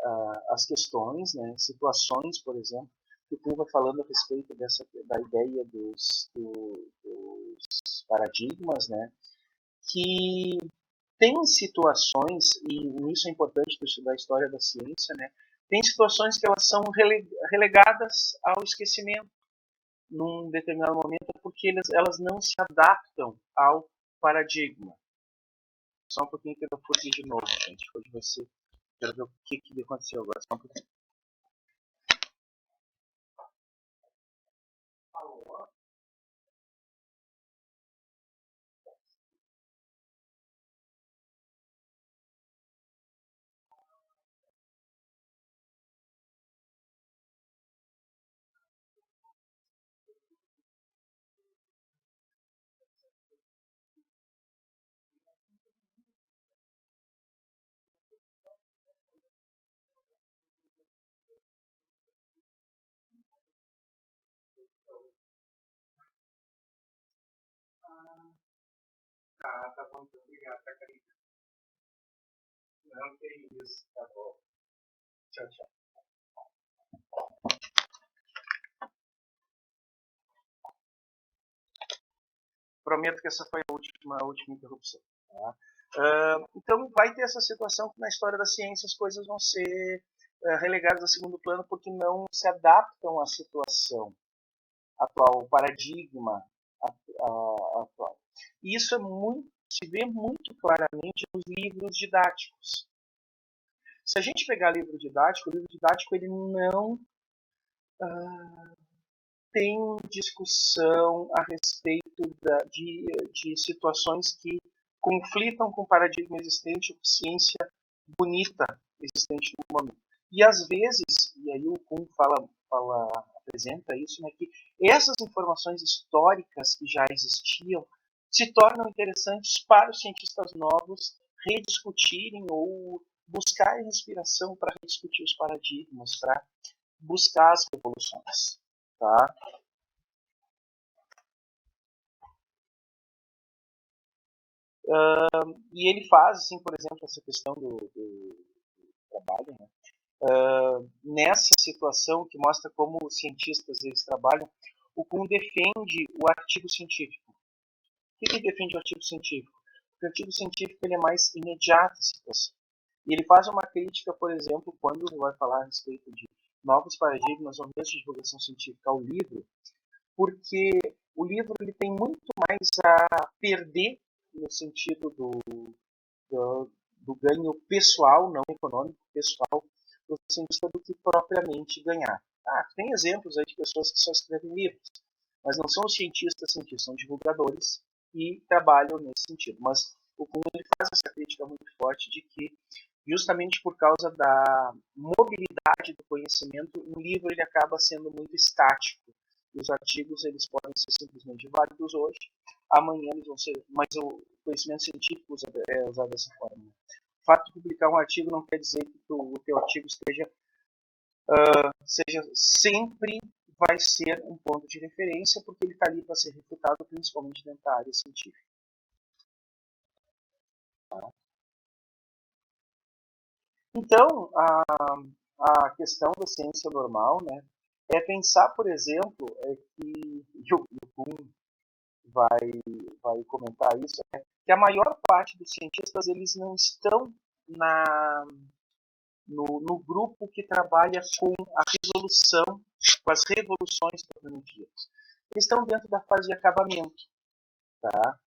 as questões, né, situações, por exemplo, que tu vai falando a respeito da ideia dos paradigmas, né, que tem situações, e isso é importante para estudar a história da ciência, né, tem situações que elas são relegadas ao esquecimento num determinado momento porque elas não se adaptam ao paradigma. Só um pouquinho que eu vou de novo, gente. Hoje vai ser. Quero ver o que aconteceu agora. Só um pouquinho. Tá bom, muito obrigado, tá, Karina? Não, que isso, tá bom. Tchau, tchau. Prometo que essa foi a última interrupção. Tá? Então, vai ter essa situação que na história da ciência as coisas vão ser relegadas a segundo plano porque não se adaptam à situação atual, ao paradigma atual. E isso se vê muito claramente nos livros didáticos. Se a gente pegar livro didático, o livro didático ele não tem discussão a respeito de situações que conflitam com o paradigma existente ou com ciência bonita existente no momento. E às vezes, e aí o Kuhn apresenta isso, né, que essas informações históricas que já existiam se tornam interessantes para os cientistas novos rediscutirem ou buscar inspiração para rediscutir os paradigmas, para buscar as revoluções. Tá? E ele faz, assim, por exemplo, essa questão do trabalho, né? Nessa situação que mostra como os cientistas eles trabalham, o Kuhn defende o artigo científico. O que defende o artigo científico? Porque o artigo científico ele é mais imediato a situação. E ele faz uma crítica, por exemplo, quando vai falar a respeito de novos paradigmas ou mesmo de divulgação científica ao livro, porque o livro ele tem muito mais a perder no sentido do ganho pessoal, não econômico, pessoal, do cientista do que propriamente ganhar. Tem exemplos aí de pessoas que só escrevem livros, mas não são os cientistas, são divulgadores e trabalham nesse sentido. Mas o Kuhn ele faz essa crítica muito forte de que, justamente por causa da mobilidade do conhecimento, um livro ele acaba sendo muito estático. Os artigos eles podem ser simplesmente válidos hoje, amanhã eles vão ser, mas o conhecimento científico é usado dessa forma. O fato de publicar um artigo não quer dizer que o teu artigo seja sempre vai ser um ponto de referência, porque ele está ali para ser refutado, principalmente dentro da área científica. Então, a questão da ciência normal, né, é pensar, por exemplo, que o Kuhn vai comentar isso, que a maior parte dos cientistas eles não estão no grupo que trabalha com a resolução, com as revoluções propriamente ditas. Eles estão dentro da fase de acabamento, tá?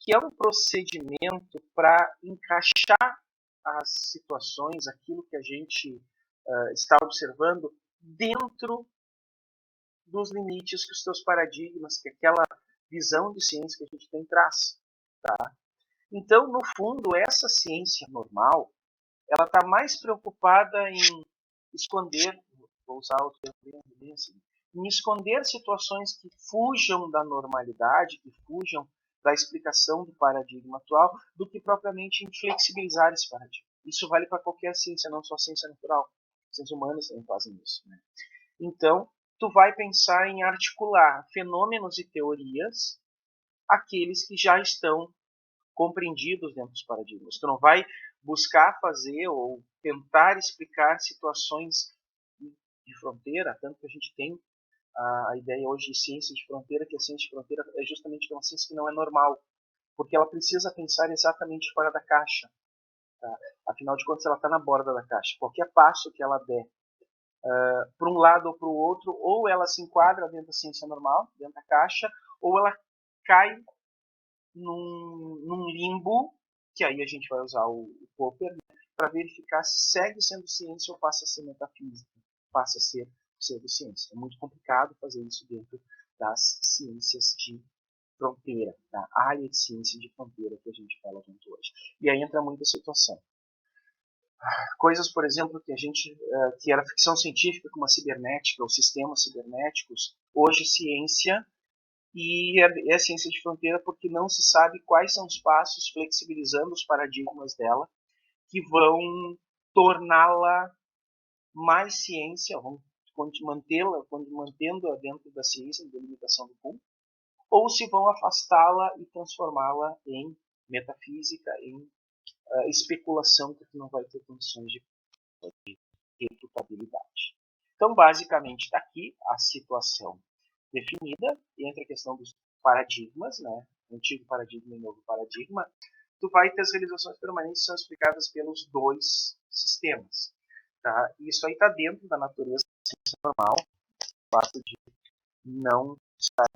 Que é um procedimento para encaixar as situações, aquilo que a gente está observando, dentro dos limites que os seus paradigmas, que aquela visão de ciência que a gente tem traz. Tá? Então, no fundo, essa ciência normal, ela está mais preocupada em esconder, vou usar o termo bem assim, em esconder situações que fujam da normalidade, que fujam da explicação do paradigma atual, do que propriamente em flexibilizar esse paradigma. Isso vale para qualquer ciência, não só ciência natural. Ciências humanas também fazem isso. Né? Então, tu vai pensar em articular fenômenos e teorias, aqueles que já estão compreendidos dentro dos paradigmas. Tu não vai buscar fazer ou tentar explicar situações de fronteira, tanto que a gente tem a ideia hoje de ciência de fronteira, que a ciência de fronteira é justamente uma ciência que não é normal, porque ela precisa pensar exatamente fora da caixa. Tá? Afinal de contas, ela está na borda da caixa. Qualquer passo que ela der para um lado ou para o outro, ou ela se enquadra dentro da ciência normal, dentro da caixa, ou ela cai num limbo, que aí a gente vai usar o Popper, né, para verificar se segue sendo ciência ou passa a ser metafísica, passa a ser pseudociência. É muito complicado fazer isso dentro das ciências de fronteira, da área de ciência de fronteira que a gente fala muito hoje. E aí entra muita situação. Coisas, por exemplo, que a gente que era ficção científica, como a cibernética, os sistemas cibernéticos, hoje ciência, e é ciência de fronteira porque não se sabe quais são os passos, flexibilizando os paradigmas dela, que vão torná-la mais ciência, vão mantendo-a dentro da ciência, da limitação do Kuhn, ou se vão afastá-la e transformá-la em metafísica, em especulação, porque não vai ter condições de reputabilidade. Então, basicamente, está aqui a situação definida entre a questão dos paradigmas, né? Antigo paradigma e novo paradigma. Tu vai ter as realizações permanentes que são explicadas pelos dois sistemas. Tá? Isso aí está dentro da natureza da ciência normal, o fato de não estar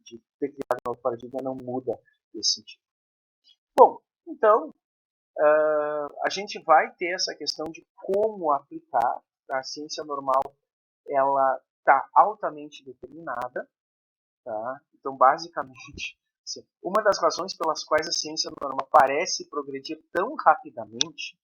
de ter criado um novo paradigma não muda esse sentido. Bom, então, a gente vai ter essa questão de como aplicar. A ciência normal ela está altamente determinada. Tá? Então, basicamente, uma das razões pelas quais a ciência normal parece progredir tão rapidamente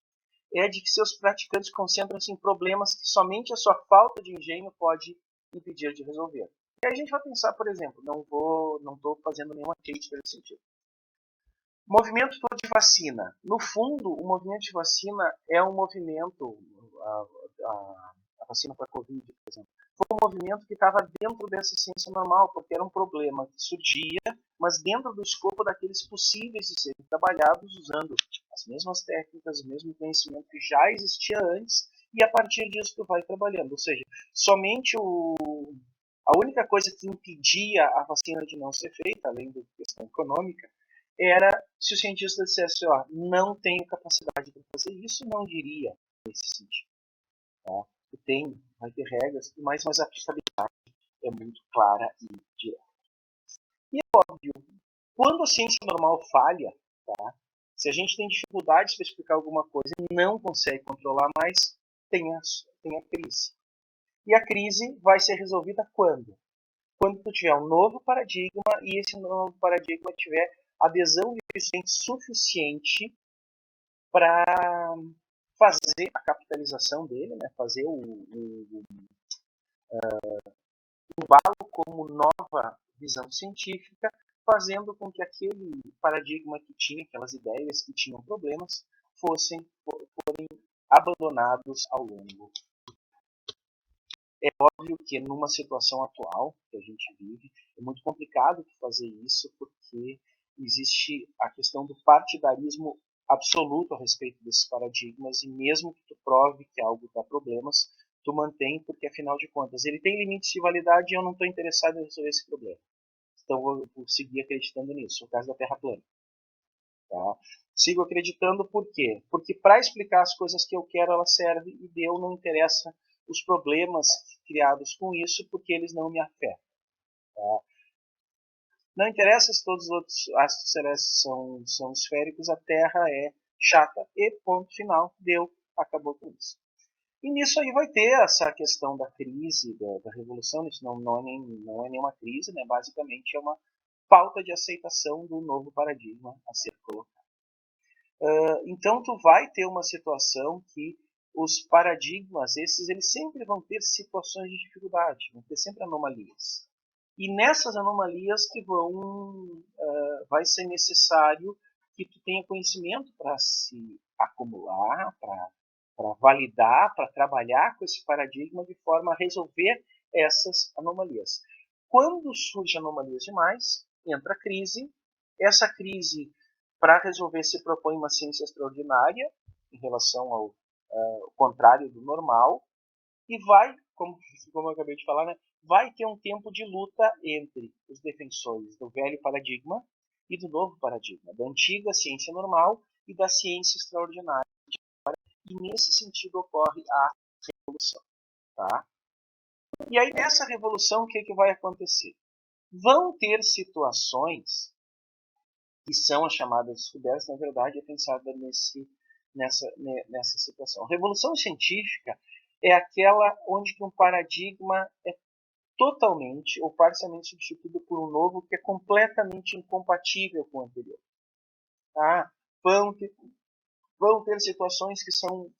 é de que seus praticantes concentram-se em problemas que somente a sua falta de engenho pode impedir de resolver. E aí a gente vai pensar, por exemplo, não estou fazendo nenhuma crítica nesse sentido. Movimento todo de vacina. No fundo, o movimento de vacina é um movimento, a vacina para a Covid, por exemplo, foi um movimento que estava dentro dessa ciência normal, porque era um problema que surgia, mas dentro do escopo daqueles possíveis de serem trabalhados usando as mesmas técnicas, o mesmo conhecimento que já existia antes, e a partir disso tu vai trabalhando. Ou seja, somente a única coisa que impedia a vacina de não ser feita, além da questão econômica, era se o cientista dissesse, ó, não tenho capacidade para fazer isso, não diria nesse sentido. Tá? Vai ter regras, mas a aplicabilidade é muito clara e direta. E é óbvio, quando a ciência normal falha, tá? Se a gente tem dificuldades para explicar alguma coisa e não consegue controlar mais, tem a crise. E a crise vai ser resolvida quando? Quando tu tiver um novo paradigma e esse novo paradigma tiver adesão de gente suficiente para fazer a capitalização dele, né? Fazer como nova visão científica, fazendo com que aquele paradigma que tinha, aquelas ideias que tinham problemas, forem abandonados ao longo. É óbvio que numa situação atual que a gente vive, é muito complicado fazer isso, porque existe a questão do partidarismo absoluto a respeito desses paradigmas, e mesmo que tu prove que algo dá problemas, tu mantém, porque afinal de contas ele tem limites de validade e eu não estou interessado em resolver esse problema. Então vou seguir acreditando nisso, no caso da Terra plana. Tá? Sigo acreditando por quê? Porque para explicar as coisas que eu quero, ela serve, e Deus não interessa os problemas criados com isso, porque eles não me afetam. Tá? Não interessa se todos os outros astros celestes são esféricos, a Terra é chata, e ponto final, deu, acabou com isso. E nisso aí vai ter essa questão da crise, da revolução, isso não é nenhuma crise, né? Basicamente é uma falta de aceitação do novo paradigma a ser colocado. Então tu vai ter uma situação que os paradigmas, eles sempre vão ter situações de dificuldade, vão ter sempre anomalias. E nessas anomalias que vai ser necessário que tu tenha conhecimento para se acumular, para validar, para trabalhar com esse paradigma de forma a resolver essas anomalias. Quando surgem anomalias demais, entra a crise. Essa crise, para resolver, se propõe uma ciência extraordinária em relação ao contrário do normal, e vai, como eu acabei de falar, né, vai ter um tempo de luta entre os defensores do velho paradigma e do novo paradigma, da antiga ciência normal e da ciência extraordinária. E nesse sentido ocorre a revolução. Tá? E aí nessa revolução o que vai acontecer? Vão ter situações que são as chamadas descobertas, na verdade é pensada nessa situação. A revolução científica é aquela onde um paradigma é totalmente ou parcialmente substituído por um novo que é completamente incompatível com o anterior. Tá? Vão ter situações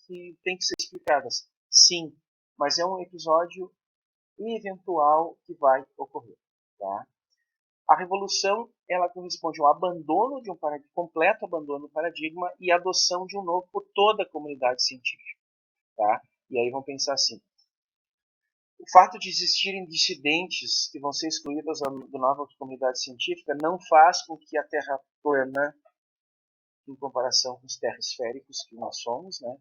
que têm que ser explicadas. Sim, mas é um episódio eventual que vai ocorrer. Tá? A revolução ela corresponde ao abandono de um paradigma, completo abandono do paradigma e adoção de um novo por toda a comunidade científica. Tá? E aí vão pensar assim, o fato de existirem dissidentes que vão ser excluídas da nova comunidade científica não faz com que a Terra plana, em comparação com os terras esféricos que nós somos, né,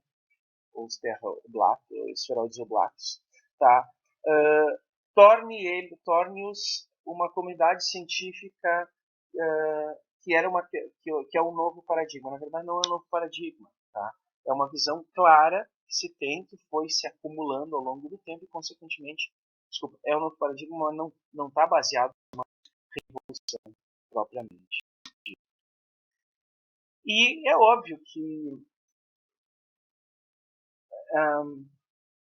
ou os esferoides oblatos, tá, torne-os uma comunidade científica que é um novo paradigma. Na verdade, não é um novo paradigma. Tá? É uma visão clara que se tem, que foi se acumulando ao longo do tempo e, consequentemente, é um novo paradigma, mas não está baseado numa revolução propriamente. E é óbvio que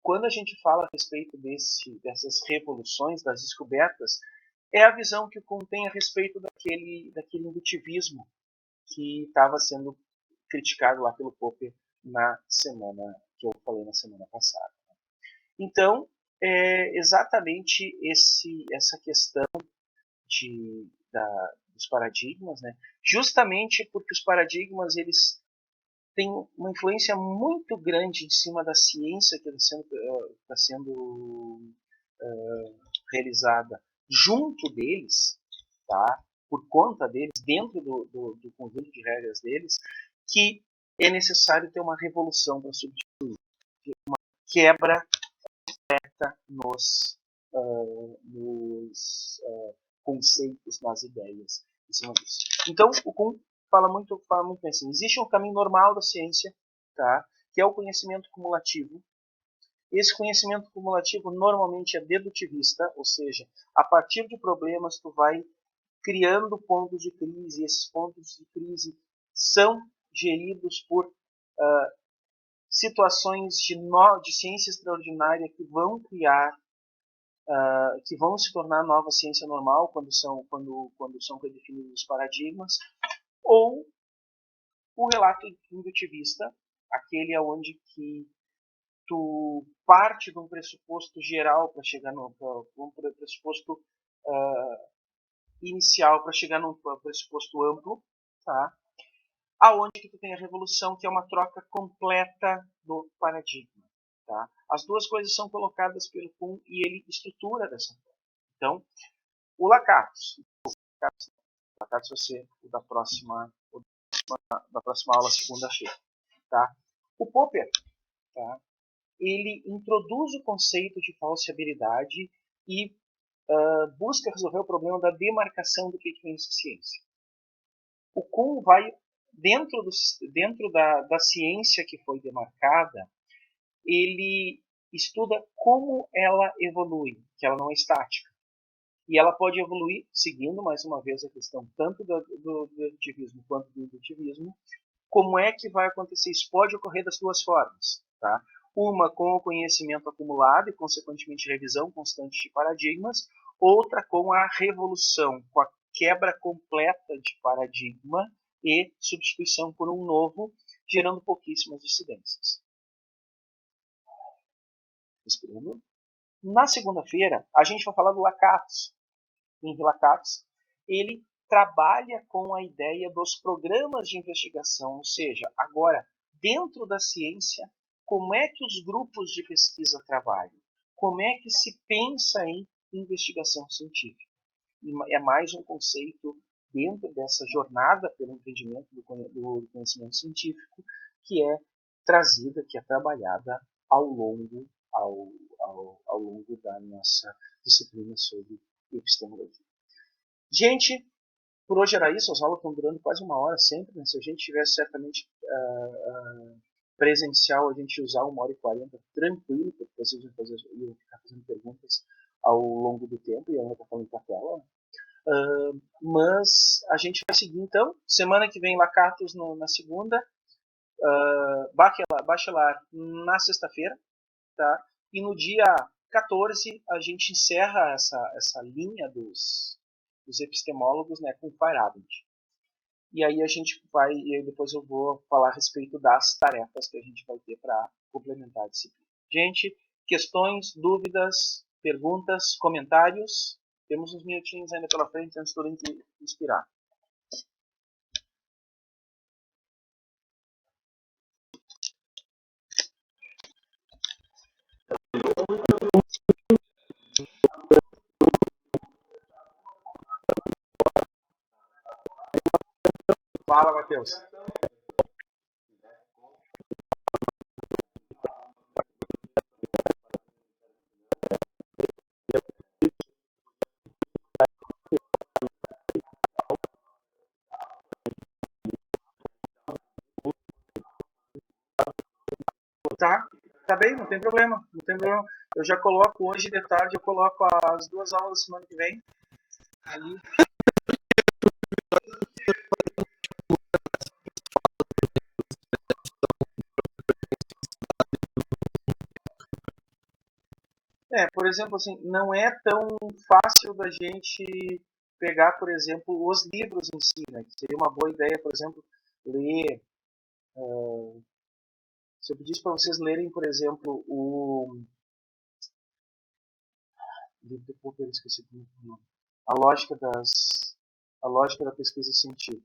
quando a gente fala a respeito dessas revoluções, das descobertas, é a visão que contém a respeito daquele indutivismo que estava sendo criticado lá pelo Popper na semana que eu falei na semana passada. Então, é exatamente essa questão dos paradigmas, né? Justamente porque os paradigmas eles têm uma influência muito grande em cima da ciência que está sendo realizada junto deles, tá? Por conta deles, dentro do conjunto de regras deles, que é necessário ter uma revolução para substituir, uma quebra nos conceitos, nas ideias. Então, o Kuhn fala muito bem assim, existe um caminho normal da ciência, tá? Que é o conhecimento cumulativo. Esse conhecimento cumulativo normalmente é dedutivista, ou seja, a partir de problemas tu vai criando pontos de crise, e esses pontos de crise são geridos por situações de ciência extraordinária que vão criar, que vão se tornar nova ciência normal quando são redefinidos os paradigmas, ou o relato indutivista, aquele onde que tu parte de um pressuposto geral para chegar um pressuposto inicial para chegar num pressuposto amplo, tá? Aonde que tu tem a revolução, que é uma troca completa do paradigma, tá? As duas coisas são colocadas pelo Kuhn e ele estrutura dessa forma. Então, o Lakatos vai ser o da próxima aula, segunda-feira, tá? O Popper, tá? Ele introduz o conceito de falseabilidade e busca resolver o problema da demarcação do que é ciência. O Kuhn vai, dentro da ciência que foi demarcada, ele estuda como ela evolui, que ela não é estática. E ela pode evoluir, seguindo mais uma vez a questão tanto do dedutivismo quanto do indutivismo. Como é que vai acontecer? Isso pode ocorrer das duas formas, tá? Uma com o conhecimento acumulado e, consequentemente, revisão constante de paradigmas. Outra com a revolução, com a quebra completa de paradigma e substituição por um novo, gerando pouquíssimas dissidências. Respirando. Na segunda-feira, a gente vai falar do Lakatos. Em Lakatos, ele trabalha com a ideia dos programas de investigação, ou seja, agora, dentro da ciência, como é que os grupos de pesquisa trabalham? Como é que se pensa em investigação científica? E é mais um conceito dentro dessa jornada pelo entendimento do conhecimento científico que é trazida, que é trabalhada ao longo da nossa disciplina sobre epistemologia. Gente, por hoje era isso. As aulas estão durando quase uma hora sempre, né? Se a gente tivesse certamente presencial, a gente usar 1h40 tranquilo, porque vocês iam ficar fazendo perguntas ao longo do tempo e eu não estou falando com a tela. Mas a gente vai seguir então. Semana que vem, Lakatos na segunda, Bachelard na sexta-feira, tá? E no dia 14 a gente encerra essa linha dos epistemólogos, né, com Feyerabend. E aí a gente vai, e depois eu vou falar a respeito das tarefas que a gente vai ter para complementar a disciplina. Gente, questões, dúvidas, perguntas, comentários? Temos uns minutinhos ainda pela frente antes de todo inspirar. Fala, Matheus. Tá bem, não tem problema. Eu já coloco hoje de tarde, eu coloco as 2 aulas da semana que vem. Ali. Por exemplo, assim, não é tão fácil da gente pegar, por exemplo, os livros em si, né? Seria uma boa ideia, por exemplo, ler. Se eu pedisse para vocês lerem, por exemplo, o livro do Popper, eu esqueci o nome. A lógica da pesquisa científica,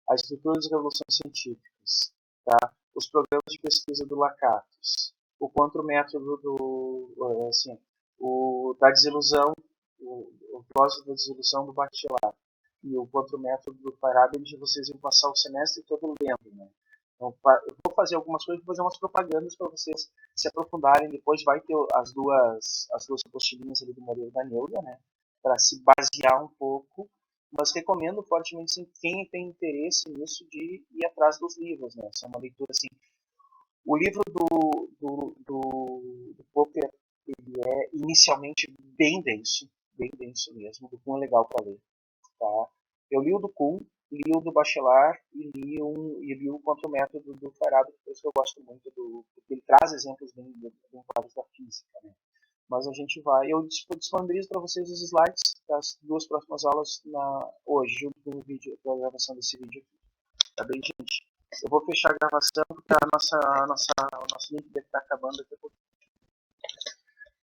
a estrutura das revoluções científicas, tá? Os programas de pesquisa do Lakatos, o contramétodo da desilusão, o próximo da desilusão do Bachelard e o contramétodo do Feyerabend, vocês iam passar o semestre todo lendo, né? Então, eu vou fazer algumas coisas, vou fazer umas propagandas para vocês se aprofundarem. Depois vai ter as duas apostilinhas ali do Moreira da Neuda, né? Para se basear um pouco. Mas recomendo fortemente, sim, quem tem interesse nisso, de ir atrás dos livros, né? Essa é uma leitura, assim. O livro do Popper, ele é inicialmente bem denso mesmo. Do Kuhn é legal para ler, tá? Eu li o do Kuhn, li o do Bachelard e e li o Contra o Método do Faraday, por isso que eu gosto muito porque ele traz exemplos bem claros da física, né? Mas a gente vai, eu disponibilizo para vocês os slides das duas próximas aulas hoje, junto com o vídeo, com a gravação desse vídeo aqui. Tá bem, gente? Eu vou fechar a gravação porque o nosso link deve estar acabando daqui a pouco.